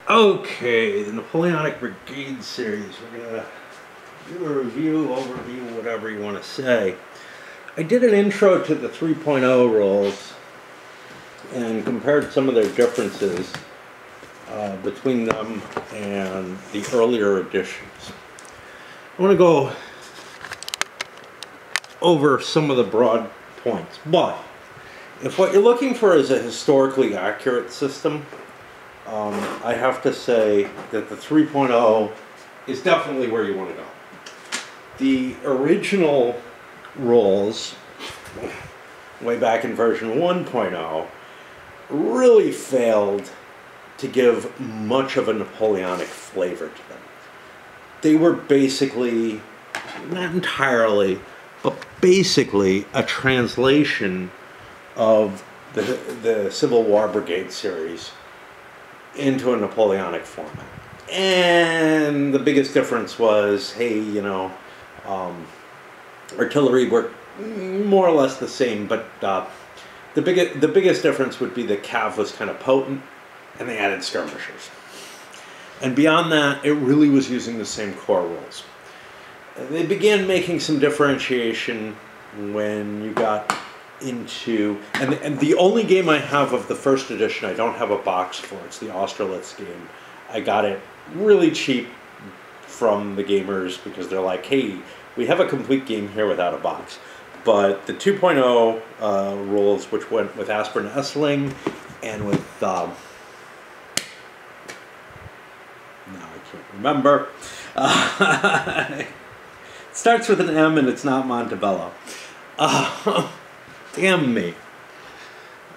Okay, the Napoleonic Brigade Series. We're going to do a review, overview, whatever you want to say. I did an intro to the 3.0 rules and compared some of their differences between them and the earlier editions. I want to go over some of the broad points, but if what you're looking for is a historically accurate system, I have to say that the 3.0 is definitely where you want to go. The original rules, way back in version 1.0, really failed to give much of a Napoleonic flavor to them. They were basically, not entirely, but basically a translation of the Civil War Brigade series into a Napoleonic format. And the biggest difference was, hey, you know, artillery worked more or less the same, but the biggest difference would be the cav was kind of potent, and they added skirmishers. And beyond that, it really was using the same core rules. They began making some differentiation when you got into, and the only game I have of the first edition I don't have a box for. It's the Austerlitz game. I got it really cheap from the gamers because they're like, hey, we have a complete game here without a box. But the 2.0 rules, which went with Aspirin Essling and with now I can't remember. It starts with an M and it's not Montebello. Damn me.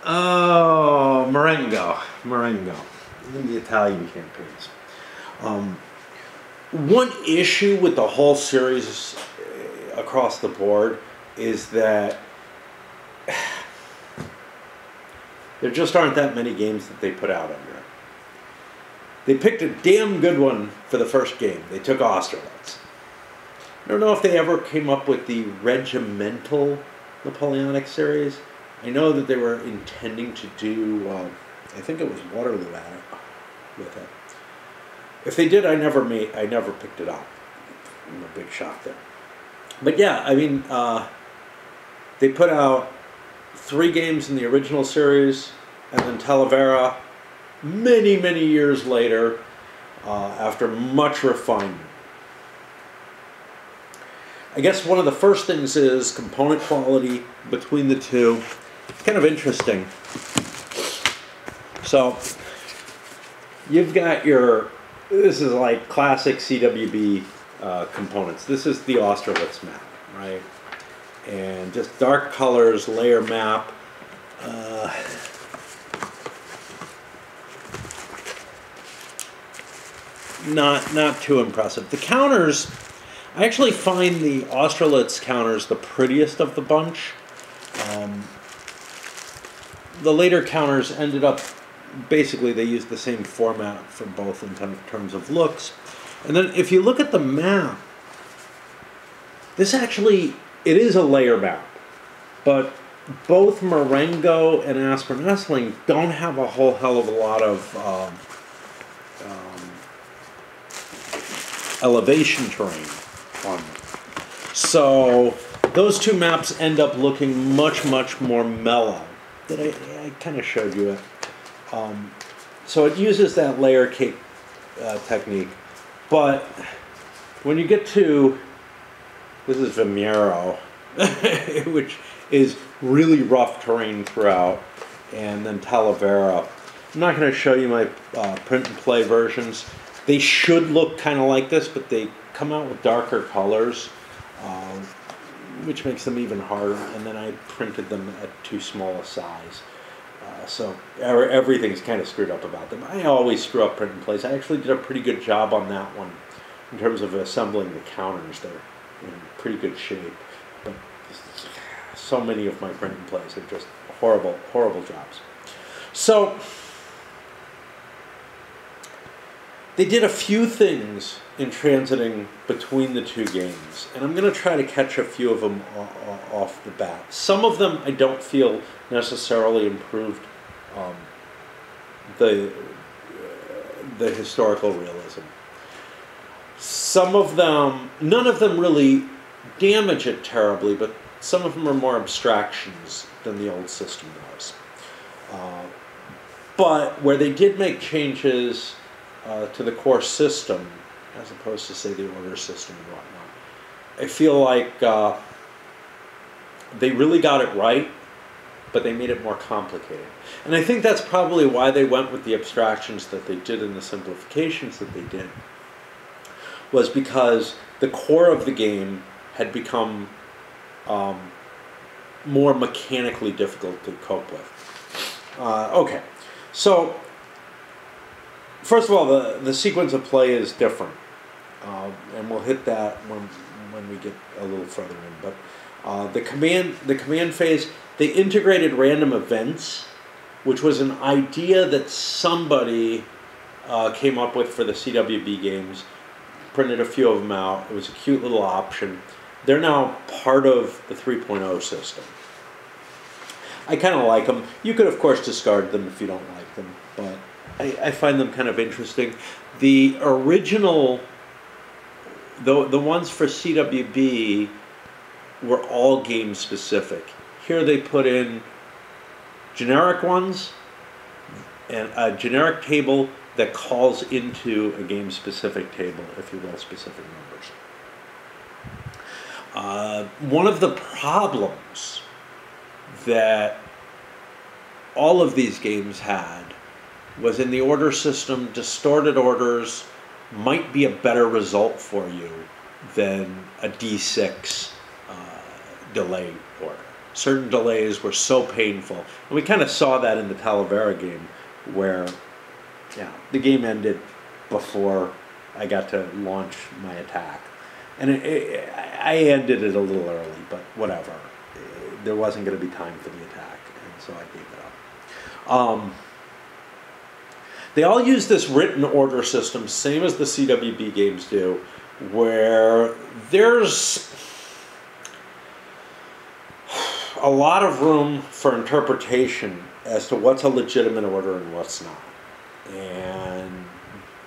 Oh, Marengo. In the Italian campaigns. One issue with the whole series across the board is that there just aren't that many games that they put out under it. They picked a damn good one for the first game. They took Austerlitz. I don't know if they ever came up with the regimental Napoleonic series. I know that they were intending to do, I think it was Waterloo with it. If they did, I never picked it up. I'm a big shot there. But yeah, I mean, they put out 3 games in the original series, and then Talavera, many years later, after much refinement. I guess one of the first things is component quality between the two. Kind of interesting. So, you've got this is like classic CWB components. This is the Austerlitz map, right? And just dark colors, layer map. Not too impressive. The counters, I actually find the Austerlitz counters the prettiest of the bunch. The later counters ended up, basically they used the same format for both in terms of looks. And then if you look at the map, this actually, it is a layer map. But both Marengo and Aspirin Essling don't have a whole hell of a lot of elevation terrain on them. So those two maps end up looking much more mellow. That I kind of showed you it. So it uses that layer cake technique, but when you get to, this is Vimero, which is really rough terrain throughout, and then Talavera. I'm not going to show you my print and play versions. They should look kind of like this, but they come out with darker colors, which makes them even harder, and then I printed them at too small a size. So everything's kind of screwed up about them. I always screw up print and plays. I actually did a pretty good job on that one in terms of assembling the counters. They're in pretty good shape, but so many of my print and plays are just horrible jobs. So they did a few things in transiting between the two games, and I'm going to try to catch a few of them off the bat. Some of them I don't feel necessarily improved the the historical realism. Some of them, none of them really damage it terribly, but some of them are more abstractions than the old system was. But where they did make changes to the core system, as opposed to, say, the order system and whatnot, I feel like they really got it right, but they made it more complicated. And I think that's probably why they went with the abstractions that they did and the simplifications that they did, was because the core of the game had become more mechanically difficult to cope with. Okay, so first of all, the sequence of play is different, and we'll hit that when we get a little further in. But the command phase, they integrated random events, which was an idea that somebody came up with for the CWB games. Printed a few of them out. It was a cute little option. They're now part of the 3.0 system. I kind of like them. You could, of course, discard them if you don't like them, but I find them kind of interesting. The original, the ones for CWB were all game specific. Here they put in generic ones and a generic table that calls into a game-specific table, if you will, specific numbers. One of the problems that all of these games had was in the order system, distorted orders might be a better result for you than a D6 delay order. Certain delays were so painful. And we kind of saw that in the Talavera game, where the game ended before I got to launch my attack. And I ended it a little early, but whatever. There wasn't going to be time for the attack, and so I gave it up. They all use this written order system, same as the CWB games do, where there's a lot of room for interpretation as to what's a legitimate order and what's not. And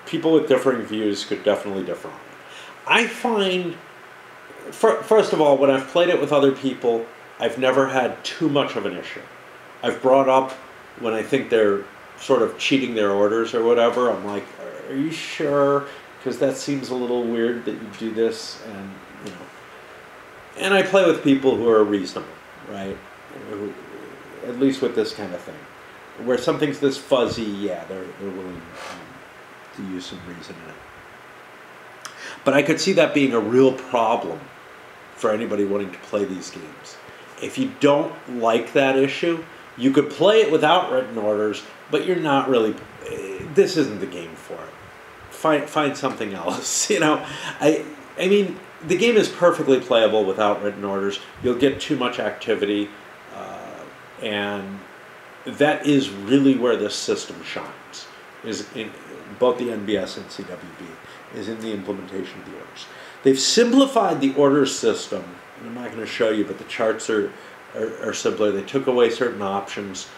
people with differing views could definitely differ on it. I find, first of all, when I've played it with other people, I've never had too much of an issue. I've brought up when I think they're sort of cheating their orders or whatever, I'm like, are you sure? Because that seems a little weird that you do this, and you know. And I play with people who are reasonable, right? At least with this kind of thing. Where something's this fuzzy, yeah, they're willing to use some reason in it. But I could see that being a real problem for anybody wanting to play these games. If you don't like that issue, you could play it without written orders, but you're not really, this isn't the game for it. Find something else, you know. I mean, the game is perfectly playable without written orders. You'll get too much activity, and that is really where this system shines, is in both the NBS and CWB, is in the implementation of the orders. They've simplified the order system, and I'm not going to show you, but the charts are simpler. They took away certain options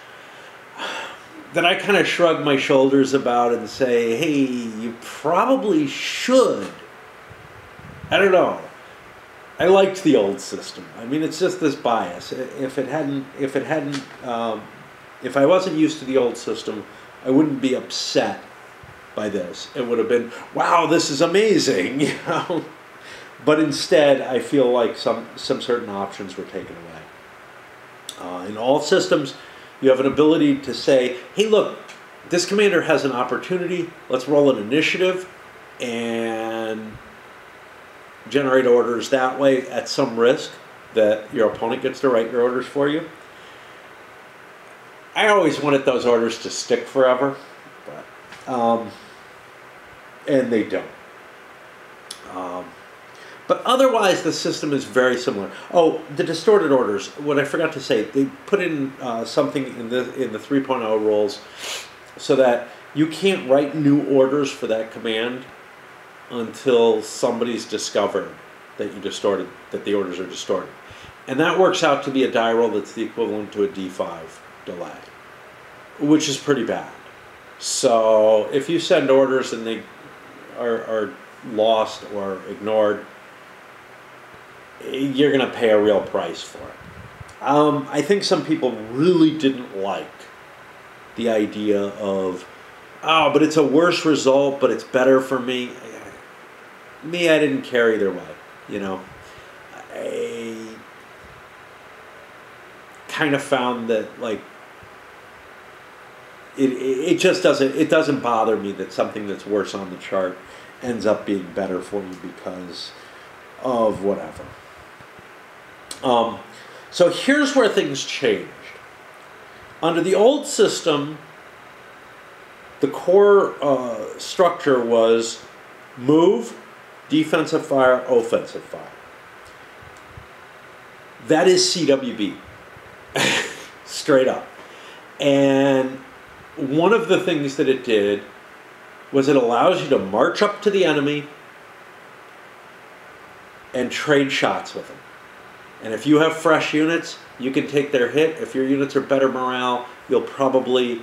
that I kind of shrug my shoulders about and say, hey, you probably should. I don't know. I liked the old system. I mean, it's just this bias. If I wasn't used to the old system, I wouldn't be upset by this. It would have been, wow, this is amazing, you know. But instead, I feel like some certain options were taken away. In all systems, you have an ability to say, hey, look, this commander has an opportunity. Let's roll an initiative and generate orders that way at some risk that your opponent gets to write your orders for you. I always wanted those orders to stick forever, but, and they don't. But otherwise, the system is very similar. Oh, the distorted orders. What I forgot to say, they put in something in the 3.0 rules so that you can't write new orders for that command until somebody's discovered that the orders are distorted. And that works out to be a die roll that's the equivalent to a D5 delay, which is pretty bad. So if you send orders and they are lost or ignored, you're going to pay a real price for it. I think some people really didn't like the idea of, oh, but it's a worse result, but it's better for me. I didn't care either way, you know. I kind of found that, like, it just doesn't bother me that something that's worse on the chart ends up being better for you because of whatever. So here's where things changed. Under the old system, the core structure was move, defensive fire, offensive fire. That is CWB, straight up. And one of the things that it did was it allows you to march up to the enemy and trade shots with them. And if you have fresh units, you can take their hit. If your units are better morale, you'll probably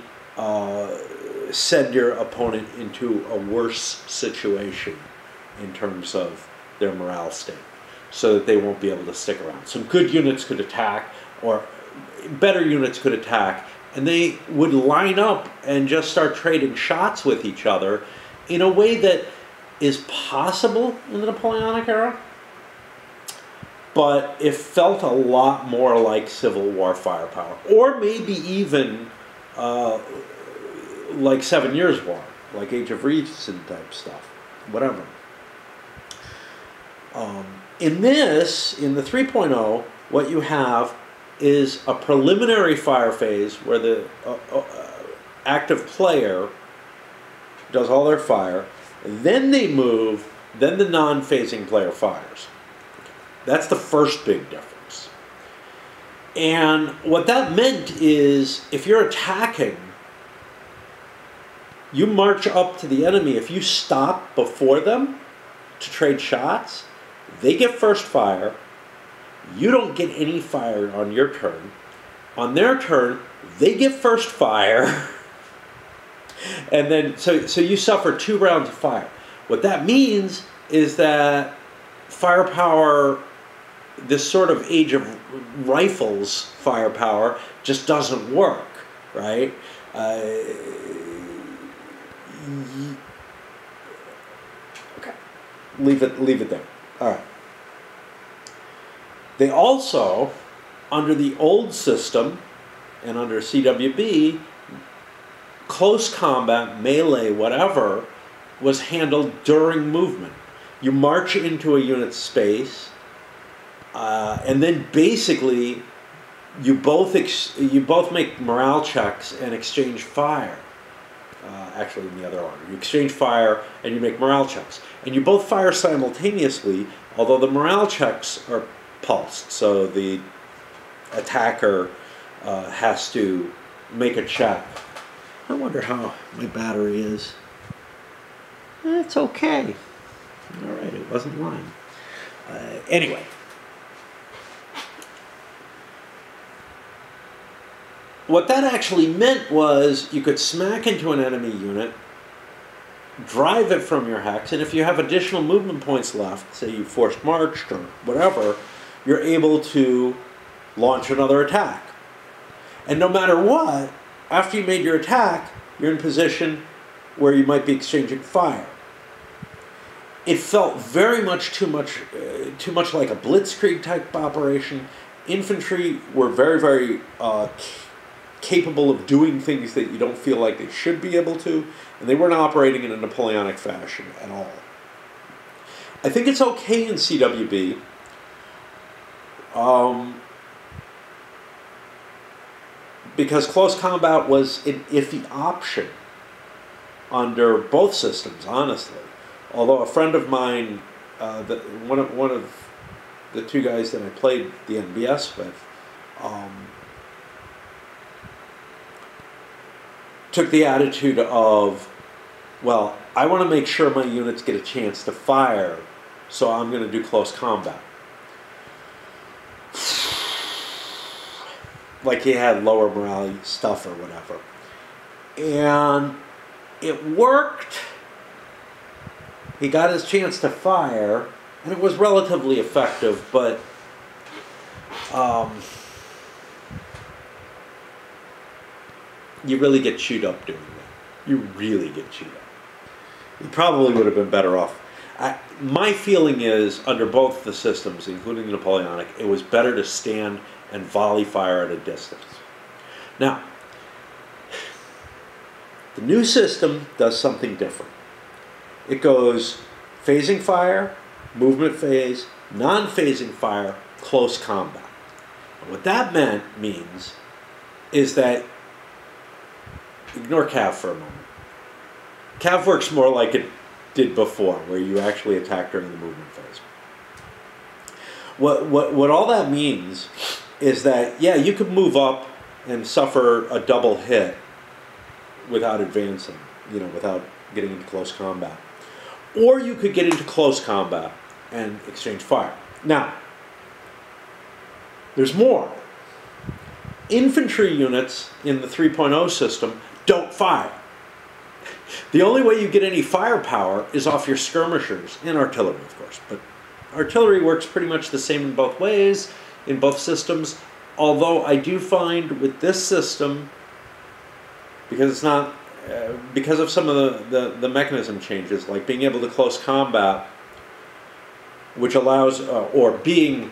send your opponent into a worse situation in terms of their morale state, so that they won't be able to stick around. Some good units could attack, or better units could attack, and they would line up and just start trading shots with each other in a way that is possible in the Napoleonic era, but it felt a lot more like Civil War firepower, or maybe even like 7 Years' War, like Age of Reason type stuff, whatever. In the 3.0, what you have is a preliminary fire phase where the active player does all their fire, then they move, then the non-phasing player fires. That's the first big difference. And what that meant is, if you're attacking, you march up to the enemy. If you stop before them to trade shots, they get first fire. You don't get any fire on your turn. On their turn, they get first fire. And then, so you suffer 2 rounds of fire. What that means is that firepower, this sort of Age of Rifles firepower, just doesn't work, right? Okay, leave it there. All right. They also, under the old system and under CWB, close combat, melee, whatever, was handled during movement. You march into a unit's space, and then basically you both make morale checks and exchange fire. Actually, in the other order, you exchange fire and you make morale checks, and you both fire simultaneously. Although the morale checks are pulsed, so the attacker has to make a check. I wonder how my battery is. It's okay. All right, it wasn't lying. Anyway. What that actually meant was you could smack into an enemy unit, drive it from your hex, and if you have additional movement points left, say you forced marched or whatever, you're able to launch another attack. And no matter what, after you made your attack, you're in position where you might be exchanging fire. It felt very much too much like a blitzkrieg type operation. Infantry were very, very capable of doing things that you don't feel like they should be able to, and they weren't operating in a Napoleonic fashion at all. I think it's okay in CWB. Because close combat was an iffy option under both systems, honestly. Although a friend of mine, one of the 2 guys that I played the NBS with, took the attitude of, well, I want to make sure my units get a chance to fire, so I'm going to do close combat. Like he had lower morale stuff or whatever. And It worked. He got his chance to fire, and it was relatively effective, but you really get chewed up doing that. You really get chewed up. You probably would have been better off. My feeling is, under both the systems, including the Napoleonic, it was better to stand and volley fire at a distance. Now, the new system does something different. It goes phasing fire, movement phase, non-phasing fire, close combat. And what that means is that, ignore Cav for a moment. Cav works more like it did before, where you actually attack during the movement phase. What all that means is that, yeah, you could move up and suffer a double hit without advancing, without getting into close combat. Or you could get into close combat and exchange fire. Now, there's more. Infantry units in the 3.0 system don't fire. The only way you get any firepower is off your skirmishers, and artillery, of course. But artillery works pretty much the same in both ways, in both systems. Although I do find with this system, because it's not, because of some of the mechanism changes, like being able to close combat, which allows, or being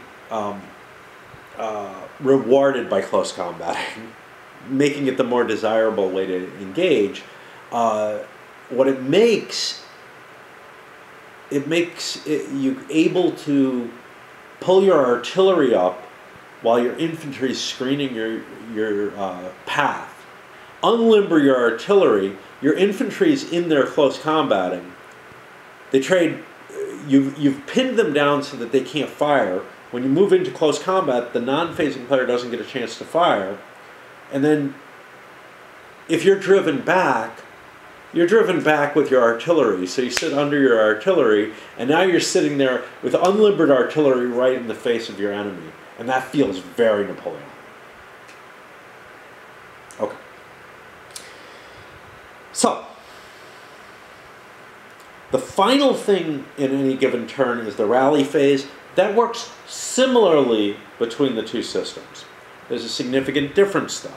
rewarded by close combating, making it the more desirable way to engage. What it makes you able to pull your artillery up while your infantry is screening your path. Unlimber your artillery. Your infantry is in there close combating. They trade. You've pinned them down so that they can't fire. When you move into close combat, the non-phasing player doesn't get a chance to fire. And then, if you're driven back with your artillery. So you sit under your artillery, and now you're sitting there with unlimbered artillery right in the face of your enemy. And that feels very Napoleonic. Okay. So, the final thing in any given turn is the rally phase. That works similarly between the two systems. There's a significant difference, though.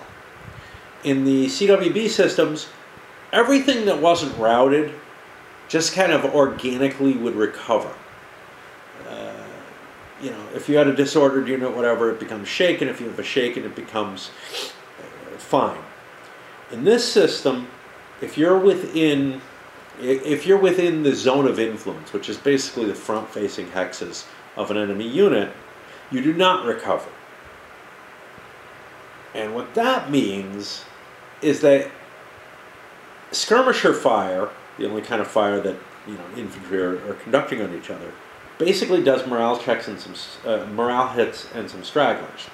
In the CWB systems, everything that wasn't routed just kind of organically would recover. If you had a disordered unit, whatever, it becomes shaken. If you have a shaken, it becomes fine. In this system, if you're within the zone of influence, which is basically the front-facing hexes of an enemy unit, you do not recover. And what that means is that skirmisher fire, the only kind of fire that infantry are conducting on each other, basically does morale checks and some morale hits and some stragglers.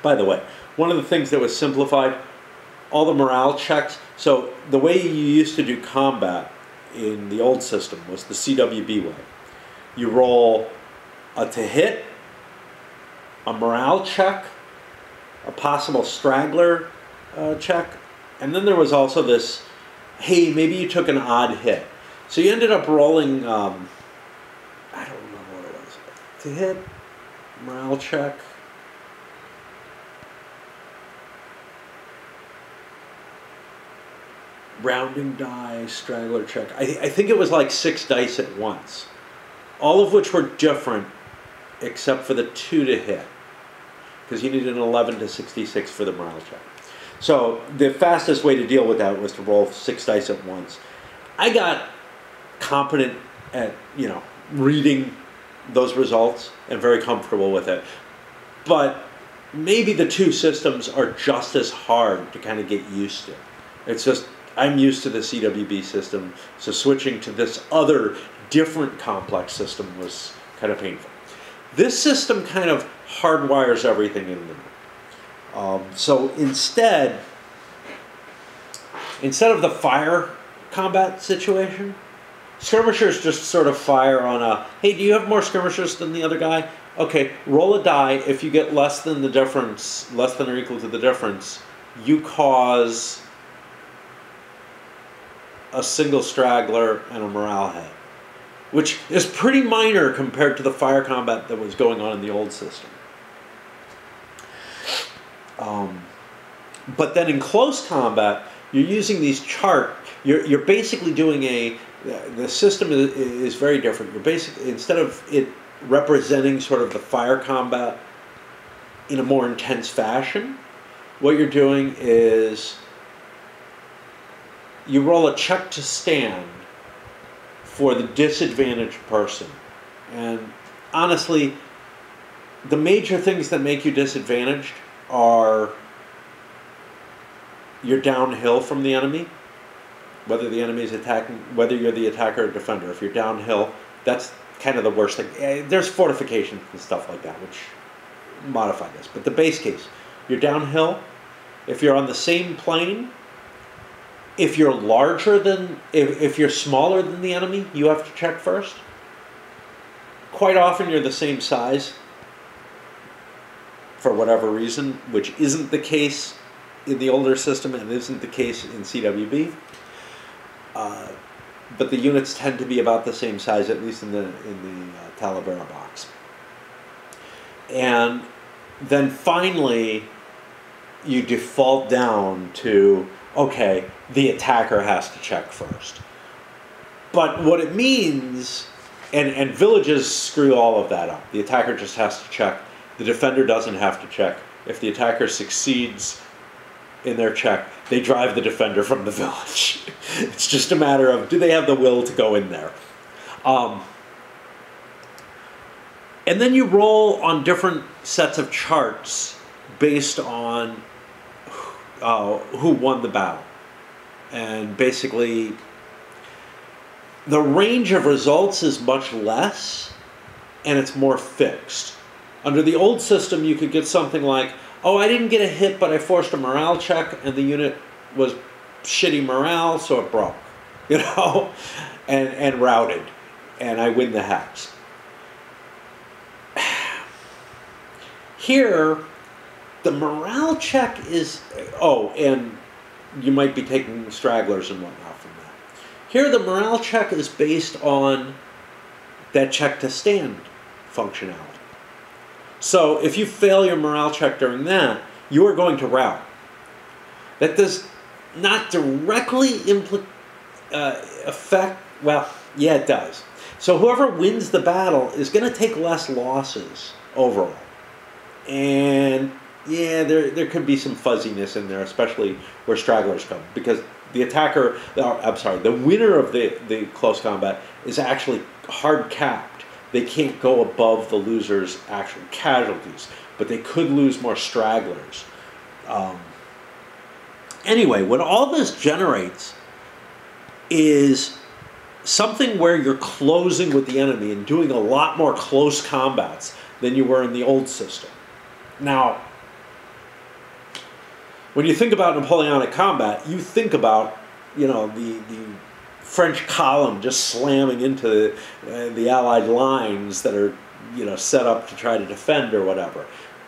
By the way, one of the things that was simplified, all the morale checks. So the way you used to do combat in the old system was the CWB way. You roll a to hit, a morale check, a possible straggler check, and then there was also this, hey, maybe you took an odd hit. So you ended up rolling, I don't remember what it was. To hit, morale check. Rounding die, straggler check. I think it was like 6 dice at once. All of which were different except for the 2 to hit. Because you needed an 11 to 66 for the morale check. So the fastest way to deal with that was to roll 6 dice at once. I got competent at, reading those results and very comfortable with it. But maybe the two systems are just as hard to kind of get used to. It's just, I'm used to the CWB system, so switching to this other different complex system was kind of painful. This system kind of hardwires everything in there. So instead of the fire combat situation, skirmishers just sort of fire on a, hey, do you have more skirmishers than the other guy? Okay, roll a die. If you get less than the difference, less than or equal to the difference, you cause a single straggler, and a morale head, which is pretty minor compared to the fire combat that was going on in the old system. But then in close combat, you're using these you're basically doing the system is very different. You're basically, instead of it representing sort of the fire combat in a more intense fashion, what you're doing is you roll a check to stand for the disadvantaged person. And honestly, the major things that make you disadvantaged are you're downhill from the enemy, whether the enemy is attacking, whether you're the attacker or defender. If you're downhill, that's kind of the worst thing. There's fortifications and stuff like that, which modify this. But the base case, you're downhill. If you're on the same plane, if you're if you're smaller than the enemy, you have to check first. Quite often you're the same size for whatever reason, which isn't the case in the older system and isn't the case in CWB. But the units tend to be about the same size, at least in the Talavera box. And then finally, you default down to, okay, the attacker has to check first. But what it means, and villages screw all of that up. The attacker just has to check. The defender doesn't have to check. If the attacker succeeds in their check, they drive the defender from the village. It's just a matter of, do they have the will to go in there? And then you roll on different sets of charts based on who won the battle. And basically, the range of results is much less, and it's more fixed. Under the old system, you could get something like, oh, I didn't get a hit, but I forced a morale check, and the unit was shitty morale, so it broke, you know, and routed, and I win the hex. Here, the morale check is, and you might be taking stragglers and whatnot from that. Here, the morale check is based on that check to stand functionality. So if you fail your morale check during that, you are going to rout. That does not directly affect, well, yeah, it does. So whoever wins the battle is going to take less losses overall. And yeah, there could be some fuzziness in there, especially where stragglers come, because the attacker, the winner of the close combat is actually hard capped. They can't go above the loser's actual casualties, but they could lose more stragglers. Anyway, what all this generates is something where you're closing with the enemy and doing a lot more close combats than you were in the old system. Now, when you think about Napoleonic combat, you think about, you know, the French column just slamming into the Allied lines that are, you know, set up to try to defend or whatever.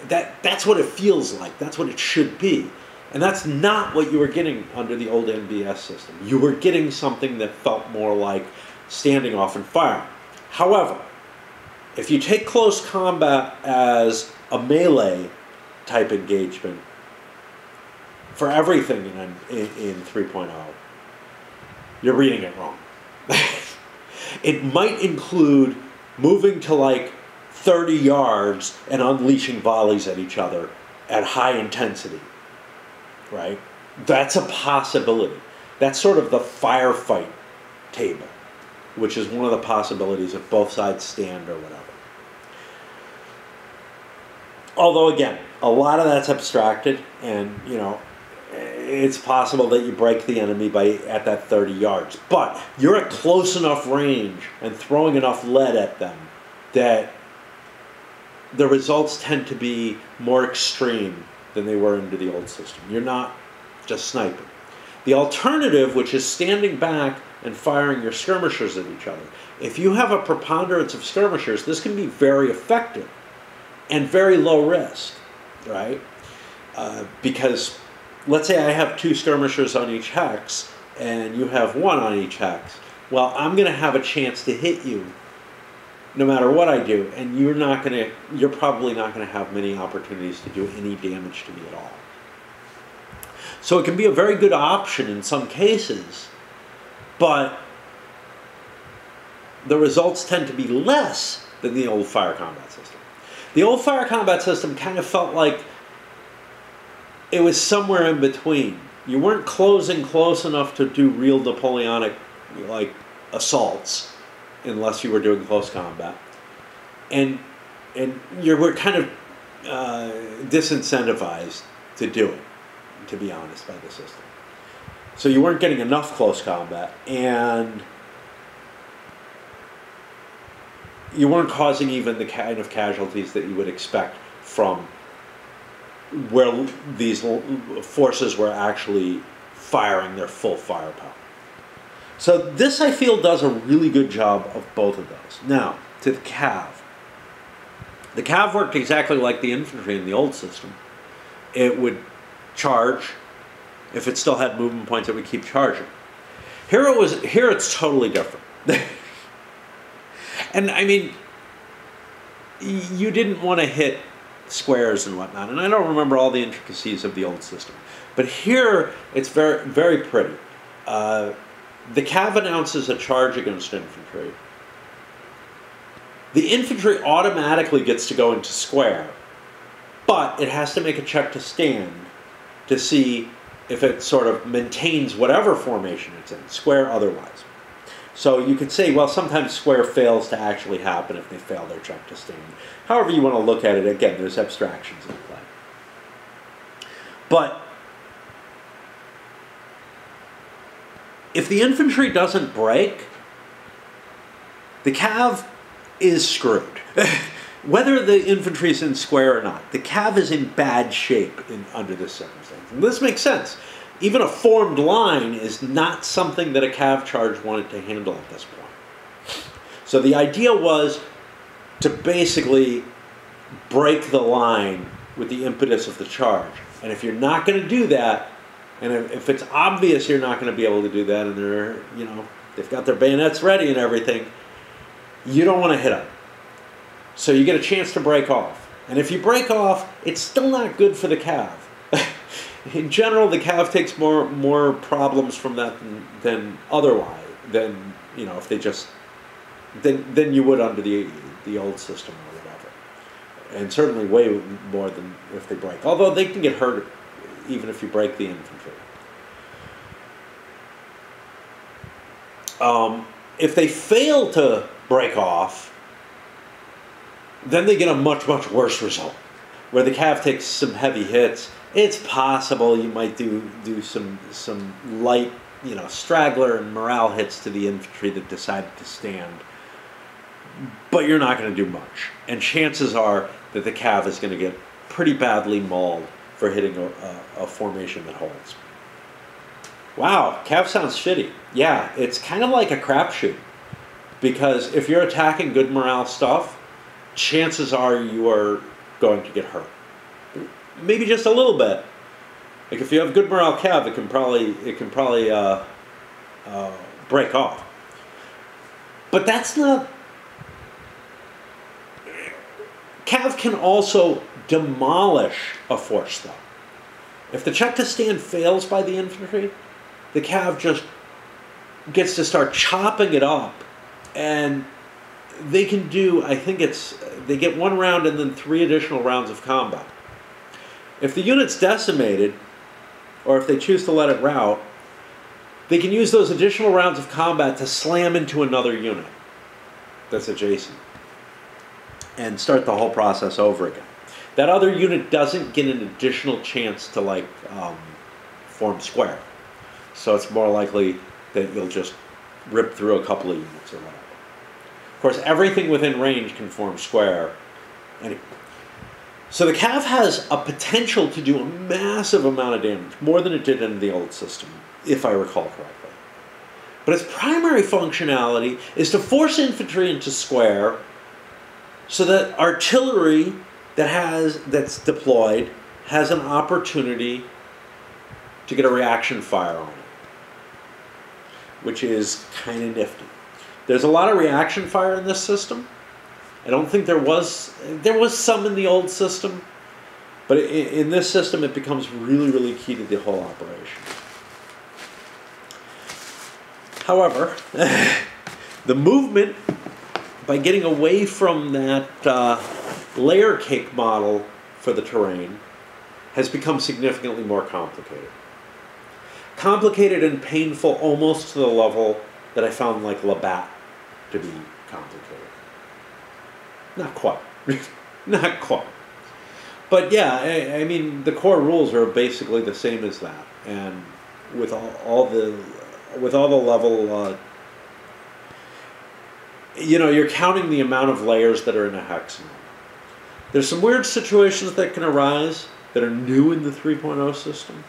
That's what it feels like. That's what it should be. And that's not what you were getting under the old NBS system. You were getting something that felt more like standing off and firing. However, if you take close combat as a melee type engagement for everything in 3.0, you're reading it wrong. It might include moving to like 30 yards and unleashing volleys at each other at high intensity, right? That's a possibility. That's sort of the firefight table, which is one of the possibilities if both sides stand or whatever. Although, again, a lot of that's abstracted, and, you know, it's possible that you break the enemy at that 30 yards. But you're at close enough range and throwing enough lead at them that the results tend to be more extreme than they were under the old system. You're not just sniping. The alternative, which is standing back and firing your skirmishers at each other. If you have a preponderance of skirmishers, this can be very effective and very low risk, right? Because let's say I have 2 skirmishers on each hex, and you have 1 on each hex, well, I'm going to have a chance to hit you no matter what I do, and you're probably not going to have many opportunities to do any damage to me at all. So it can be a very good option in some cases, but the results tend to be less than the old fire combat system. The old fire combat system kind of felt like it was somewhere in between. You weren't closing close enough to do real Napoleonic like assaults, unless you were doing close combat, and you were kind of disincentivized to do it, to be honest, by the system. So you weren't getting enough close combat, and you weren't causing even the kind of casualties that you would expect from where these forces were actually firing their full firepower. So this, I feel, does a really good job of both of those. Now, to the cav. The cav worked exactly like the infantry in the old system. It would charge. If it still had movement points, it would keep charging. Here it's totally different. And I mean, you didn't want to hit squares and whatnot, and I don't remember all the intricacies of the old system. But here, it's very, very pretty. The cav announces a charge against infantry. The infantry automatically gets to go into square, but it has to make a check to stand to see if it sort of maintains whatever formation it's in, square otherwise. So you could say, well, sometimes square fails to actually happen if they fail their check to stand. However you want to look at it, again, there's abstractions in play. But if the infantry doesn't break, the cav is screwed. Whether the infantry is in square or not, the cav is in bad shape under this circumstance. And this makes sense. Even a formed line is not something that a cav charge wanted to handle at this point. So the idea was to basically break the line with the impetus of the charge. And if you're not going to do that, and if it's obvious you're not going to be able to do that, and they've got their bayonets ready and everything, you don't want to hit them. So you get a chance to break off. And if you break off, it's still not good for the cav. In general, the cav takes more problems from that than otherwise, than if they just than you would under the old system or whatever, and certainly way more than if they break. Although they can get hurt even if you break the infantry. If they fail to break off, then they get a much worse result, where the cav takes some heavy hits. It's possible you might do some light, straggler and morale hits to the infantry that decided to stand, but you're not going to do much. And chances are that the cav is going to get pretty badly mauled for hitting a formation that holds. Wow, cav sounds shitty. Yeah, it's kind of like a crapshoot, because if you're attacking good morale stuff, chances are you are going to get hurt. Maybe just a little bit. Like if you have good morale cav, it can probably break off. But that's not. Cav can also demolish a force, though. If the check to stand fails by the infantry, the cav just gets to start chopping it up, and they can do, I think they get 1 round and then 3 additional rounds of combat. If the unit's decimated, or if they choose to let it rout, they can use those additional rounds of combat to slam into another unit that's adjacent and start the whole process over again. That other unit doesn't get an additional chance to form square. So it's more likely that you'll just rip through a couple of units or whatever. Of course, everything within range can form square. Anyway. So the cav has a potential to do a massive amount of damage, more than it did in the old system, if I recall correctly. But its primary functionality is to force infantry into square so that artillery that's deployed has an opportunity to get a reaction fire on it. which is kind of nifty. There's a lot of reaction fire in this system. I don't think there was some in the old system, but in this system it becomes really, really key to the whole operation. However, the movement, by getting away from that layer cake model for the terrain, has become significantly more complicated. Complicated and painful almost to the level that I found like Labatt to be complicated. Not quite. Not quite. But yeah, I mean, the core rules are basically the same as that. And with all the level, you know, you're counting the amount of layers that are in a hexagon. There's some weird situations that can arise that are new in the 3.0 system,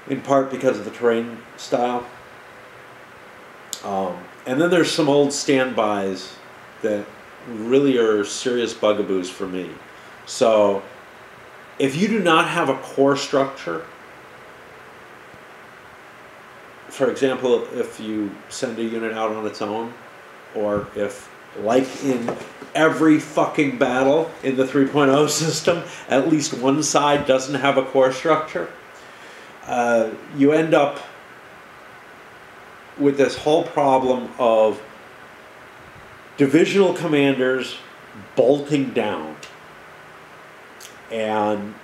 in part because of the terrain style. And then there's some old standbys that really are serious bugaboos for me. So if you do not have a core structure, for example, if you send a unit out on its own, or if, like in every fucking battle in the 3.0 system, at least one side doesn't have a core structure, you end up with this whole problem of divisional commanders bolting down, and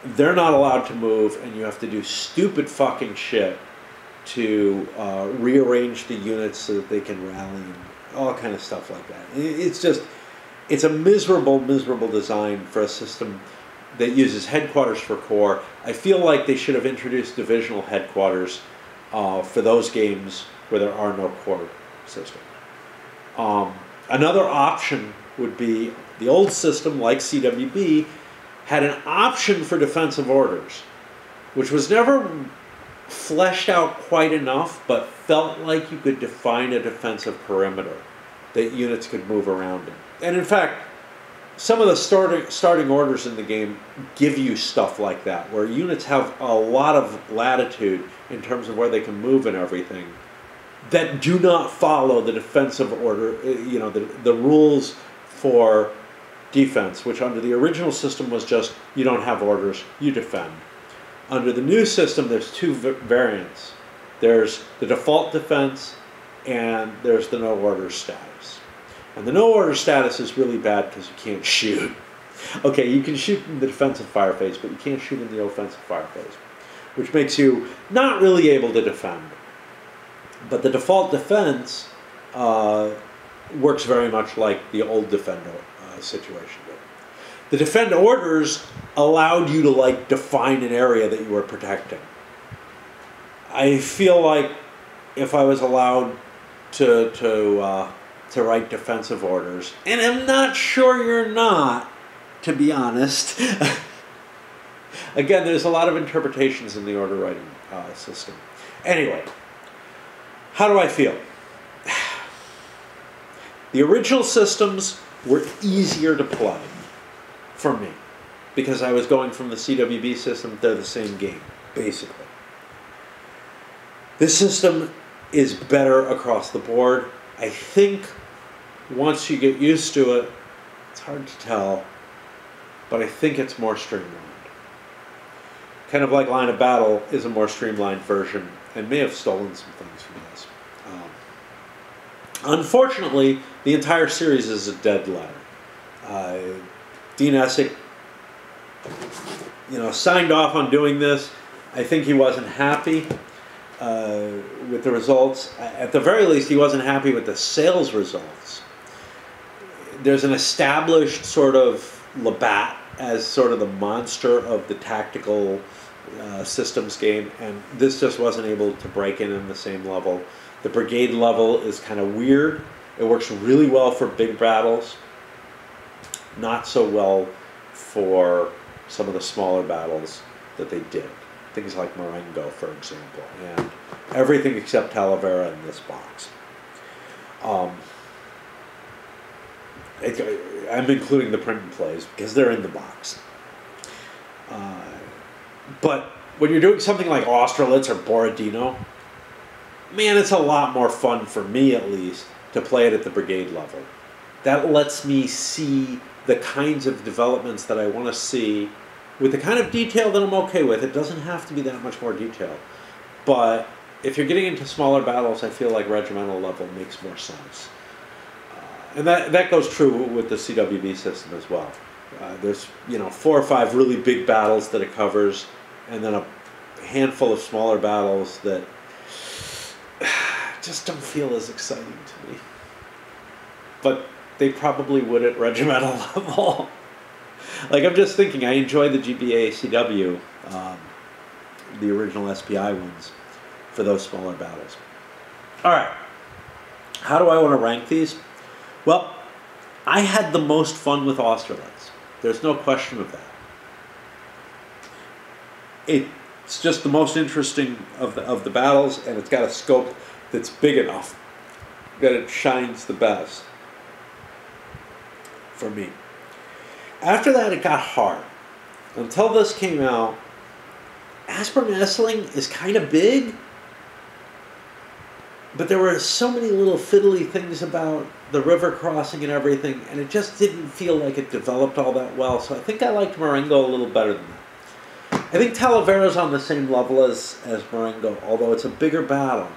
they're not allowed to move, and you have to do stupid fucking shit to rearrange the units so that they can rally, and all kind of stuff like that. It's just, it's a miserable, miserable design for a system that uses headquarters for core. I feel like they should have introduced divisional headquarters for those games where there are no core systems. Another option would be the old system, like CWB, had an option for defensive orders, which was never fleshed out quite enough, but felt like you could define a defensive perimeter that units could move around in. And in fact, some of the starting orders in the game give you stuff like that, where units have a lot of latitude in terms of where they can move and everything, that do not follow the defensive order, you know, the rules for defense, which under the original system was just, you don't have orders, you defend. Under the new system, there's two variants. There's the default defense, and there's the no order status. And the no order status is really bad because you can't shoot. Okay, you can shoot in the defensive fire phase, but you can't shoot in the offensive fire phase, which makes you not really able to defend. But the default defense works very much like the old defend situation did. The defend orders allowed you to like define an area that you were protecting. I feel like if I was allowed to write defensive orders, and I'm not sure you're not, to be honest. Again, there's a lot of interpretations in the order writing system. Anyway, how do I feel? The original systems were easier to play for me because I was going from the CWB system to the same game, basically. This system is better across the board. I think once you get used to it, it's hard to tell, but I think it's more streamlined. Kind of like Line of Battle is a more streamlined version and may have stolen some things from this. Unfortunately, the entire series is a dead letter. Dean Essick, signed off on doing this. I think he wasn't happy with the results. At the very least, he wasn't happy with the sales results. There's an established sort of Labatt as sort of the monster of the tactical systems game, and this just wasn't able to break in the same level. The brigade level is kind of weird. It works really well for big battles, not so well for some of the smaller battles that they did. Things like Marengo, for example, and everything except Talavera in this box. I'm including the print and plays because they're in the box. But when you're doing something like Austerlitz or Borodino, man, it's a lot more fun, for me at least, to play it at the brigade level. That lets me see the kinds of developments that I want to see with the kind of detail that I'm okay with. It doesn't have to be that much more detailed. But if you're getting into smaller battles, I feel like regimental level makes more sense. And that goes true with the CWB system as well. There's 4 or 5 really big battles that it covers, and then a handful of smaller battles that just don't feel as exciting to me. But they probably would at regimental level. Like, I'm just thinking, I enjoy the GBA CW, the original SPI ones, for those smaller battles. All right, how do I want to rank these? Well, I had the most fun with Austerlitz. There's no question of that. It's just the most interesting of the battles, and it's got a scope that's big enough that it shines the best for me. After that, it got hard. Until this came out, Aspern Essling is kind of big, but there were so many little fiddly things about the river crossing and everything, and it just didn't feel like it developed all that well. So I think I liked Marengo a little better than that. I think Talavera's on the same level as Marengo, although it's a bigger battle.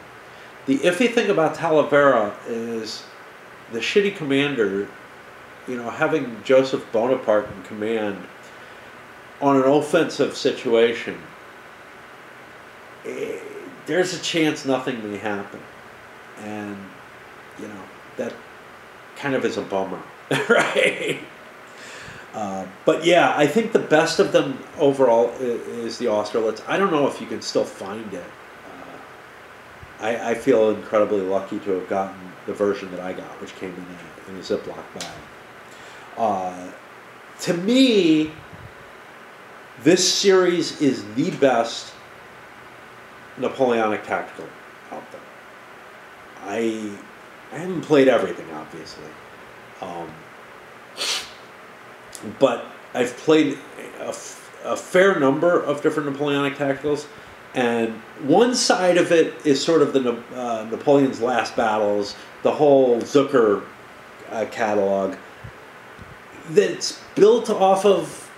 The iffy thing about Talavera is the shitty commander, having Joseph Bonaparte in command on an offensive situation, there's a chance nothing may happen. And, that kind of is a bummer, right? But yeah, I think the best of them overall is the Austerlitz. I don't know if you can still find it. I feel incredibly lucky to have gotten the version that I got, which came in a Ziploc bag. To me, this series is the best Napoleonic tactical out there. I haven't played everything, obviously. But I've played a fair number of different Napoleonic tacticals, and one side of it is sort of the Napoleon's Last Battles, the whole Zucker catalog that's built off of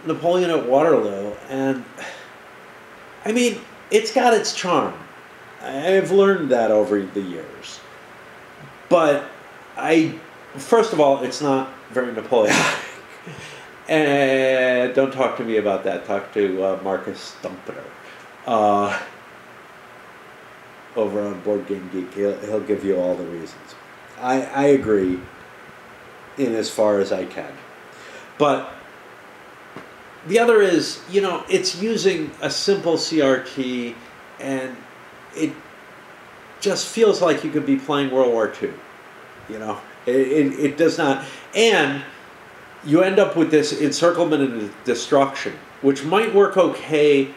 Napoleon at Waterloo, and I mean, it's got its charm. I've learned that over the years. But first of all, it's not very Napoleonic. And don't talk to me about that. Talk to Marcus Stumpeter over on Board Game Geek. He'll give you all the reasons. I agree in as far as I can. But the other is, it's using a simple CRT, and it just feels like you could be playing World War II. It does not. And you end up with this encirclement and destruction, which might work okay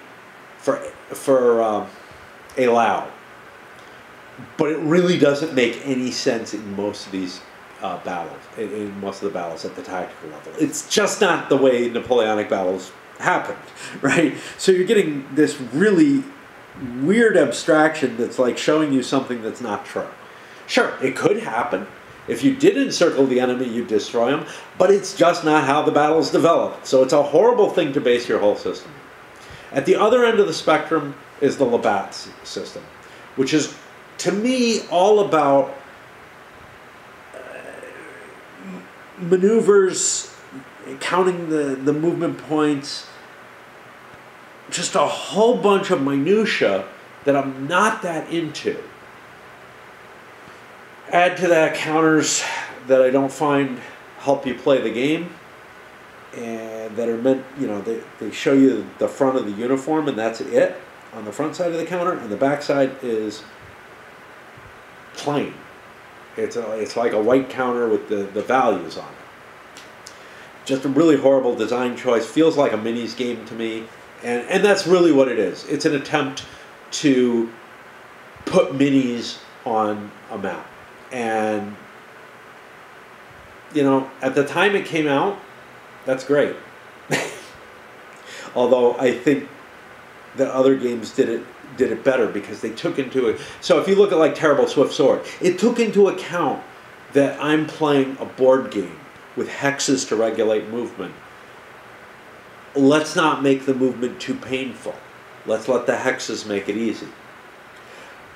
for a Lao, but it really doesn't make any sense in most of these battles, in most of the battles at the tactical level. It's just not the way Napoleonic battles happened, right? So you're getting this really weird abstraction that's like showing you something that's not true. Sure, it could happen. If you did encircle the enemy, you'd destroy them, but it's just not how the battles developed. So it's a horrible thing to base your whole system. At the other end of the spectrum is the Labatt system, which is, to me, all about maneuvers, counting the movement points, just a whole bunch of minutia that I'm not that into. Add to that counters that I don't find help you play the game, and that are meant, they show you the front of the uniform, and that's it on the front side of the counter, and the back side is plain. It's like a white counter with the values on it. Just a really horrible design choice. Feels like a minis game to me, and that's really what it is. It's an attempt to put minis on a map. And, at the time it came out, that's great. Although I think that other games did it better, because they took into it. So if you look at like Terrible Swift Sword, it took into account that I'm playing a board game with hexes to regulate movement. Let's not make the movement too painful. Let's let the hexes make it easy.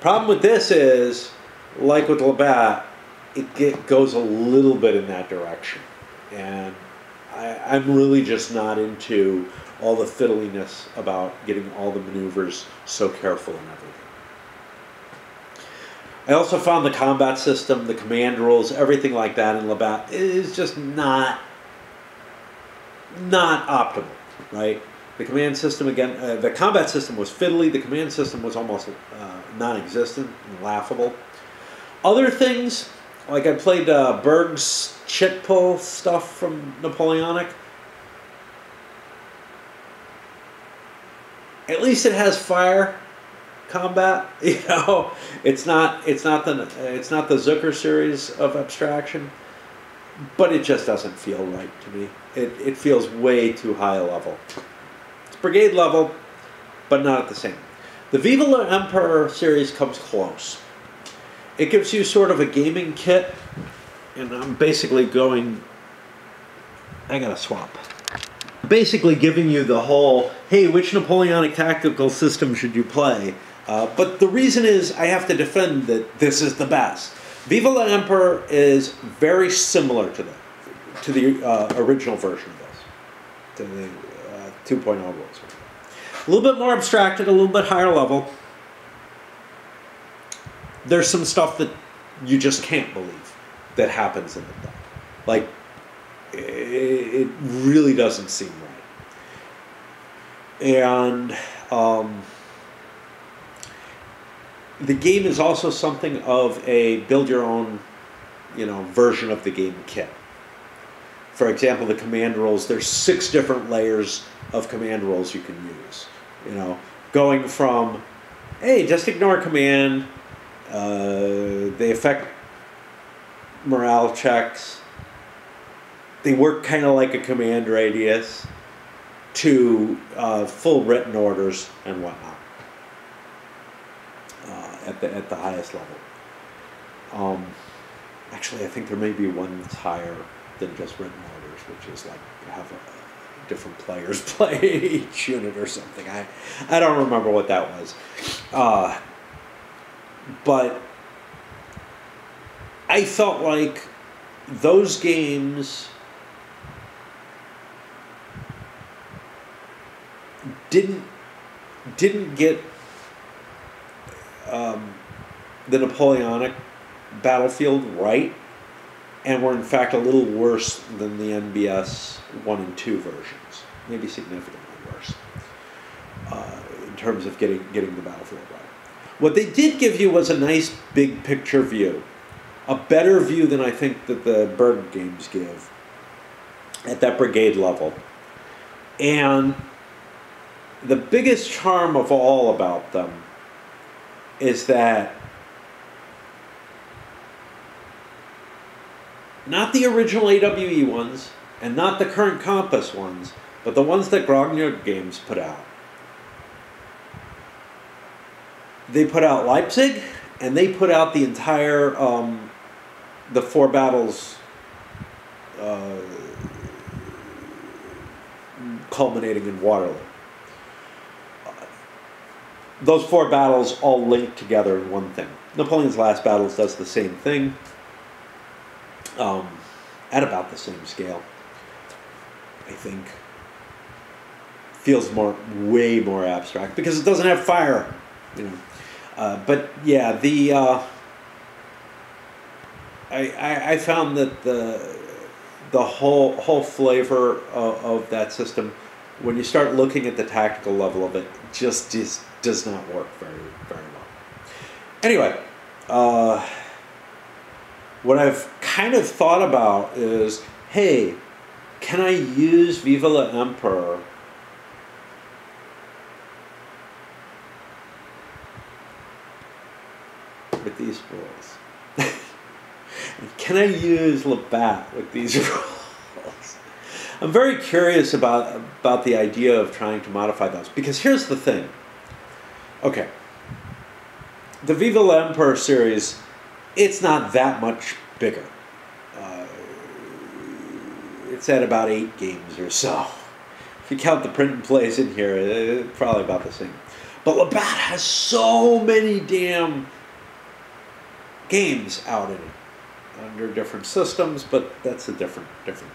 Problem with this is, like with Labatt, it goes a little bit in that direction. And I'm really just not into all the fiddliness about getting all the maneuvers so careful and everything. I also found the combat system, the command rules, everything like that in Labatt is just not optimal, right? The command system, again, the combat system was fiddly. The command system was almost non-existent and laughable. Other things, like I played Berg's chit pull stuff from Napoleonic. At least it has fire combat. You know, it's not the Zucker series of abstraction, but it just doesn't feel right to me. It feels way too high a level. It's brigade level, but not at the same. The Viva la Emperor series comes close. It gives you sort of a gaming kit, and I'm basically going, I gotta swap. Basically giving you the whole, hey, which Napoleonic tactical system should you play? But the reason is I have to defend that this is the best. Viva la Emperor is very similar to the original version of this, to the 2.0 rules. A little bit more abstracted, a little bit higher level. There's some stuff that you just can't believe that happens in the deck. Like, it really doesn't seem right. And the game is also something of a build your own, version of the game kit. For example, the command rules, there's 6 different layers of command rules you can use. Going from, hey, just ignore command, they affect morale checks, they work kind of like a command radius, to full written orders and whatnot at the highest level. Actually, I think there may be one that's higher than just written orders, which is like have different players play each unit or something. I don't remember what that was. But I felt like those games didn't get the Napoleonic battlefield right, and were in fact a little worse than the NBS 1 and 2 versions, maybe significantly worse in terms of getting the battlefield right. What they did give you was a nice big picture view, a better view than I think that the Berg games give at that brigade level. And the biggest charm of all about them is that not the original AWE ones, and not the current Compass ones, but the ones that Grognard Games put out. They put out Leipzig, and they put out the entire, the 4 battles culminating in Waterloo. Those 4 battles all linked together in one thing. Napoleon's Last Battles does the same thing, at about the same scale, I think. Feels way more abstract because it doesn't have fire, But yeah, I found that the whole flavor of that system, when you start looking at the tactical level of it, just does not work very, very well. Anyway, what I've kind of thought about is, hey, can I use Viva la Emperor with these rules? Can I use Labatt with these rules? I'm very curious about the idea of trying to modify those, because here's the thing. Okay. The Viva la Emperor series, it's not that much bigger. It's at about 8 games or so. If you count the print and plays in here, it's probably about the same. But Labatt has so many damn games out in it under different systems, but that's a different thing.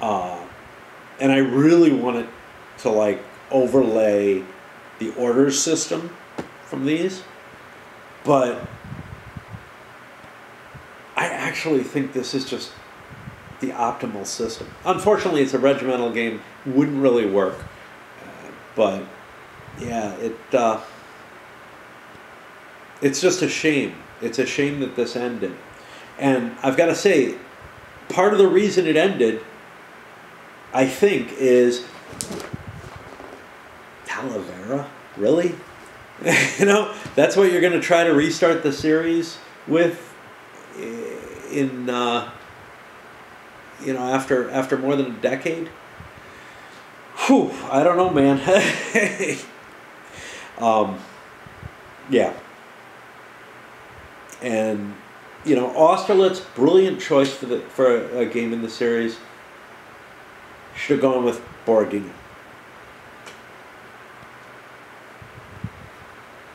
And I really wanted to like overlay the orders system from these, but I actually think this is just the optimal system. Unfortunately, it's a regimental game, wouldn't really work, but yeah, it's just a shame. It's a shame that this ended, and I've got to say, part of the reason it ended, I think, is Talavera. Really? You know, that's what you're going to try to restart the series with in you know, after more than a decade. Whew, I don't know, man. Yeah. And you know, Austerlitz, brilliant choice for a game in the series. Should have gone with Borodino.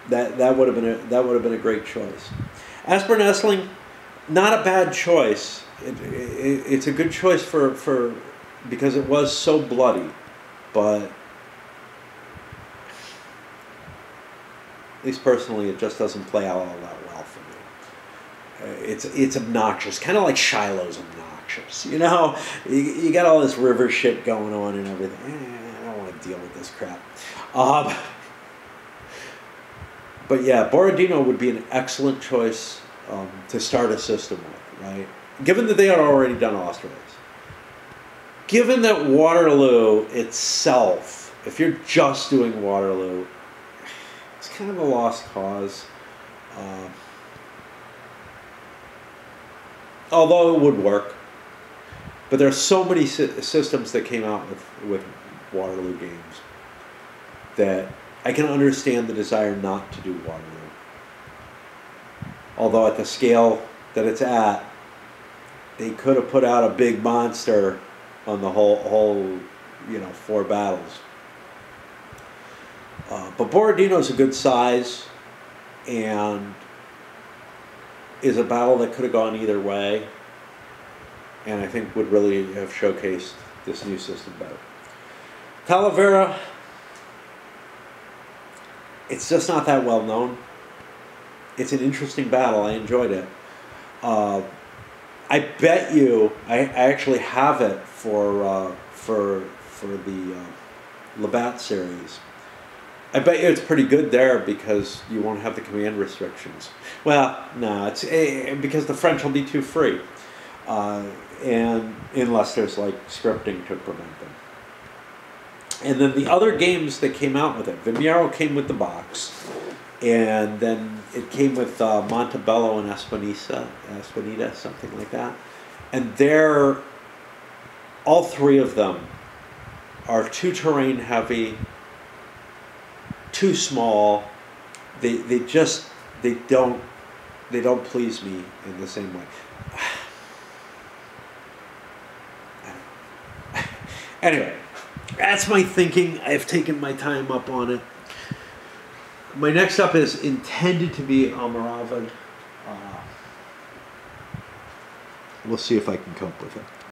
That would have been a great choice. Aspern Essling, not a bad choice. It's a good choice for because it was so bloody, but at least personally, it just doesn't play out all that well for me. It's obnoxious, kind of like Shiloh's obnoxious. You know, you got all this river shit going on and everything. I don't want to deal with this crap. But yeah, Borodino would be an excellent choice to start a system with, right? Given that they had already done Austerlitz. Given that Waterloo itself, if you're just doing Waterloo, it's kind of a lost cause. Although it would work. But there are so many systems that came out with Waterloo games that I can understand the desire not to do Waterloo. Although at the scale that it's at, they could have put out a big monster on the whole 4 battles. But Borodino's a good size and is a battle that could have gone either way, and I think would really have showcased this new system better. Talavera, it's just not that well known. It's an interesting battle. I enjoyed it. I bet you I actually have it for the Labatt series. I bet you it's pretty good there because you won't have the command restrictions. Well, no, it's because the French will be too free, and unless there's like scripting to prevent them. And then the other games that came out with it, Vimiero came with the box, and then it came with Montebello and Espinita, something like that. And all 3 of them are too terrain heavy, too small. They don't please me in the same way. Anyway, that's my thinking. I've taken my time up on it. My next up is intended to be Almoravid. We'll see if I can cope with it.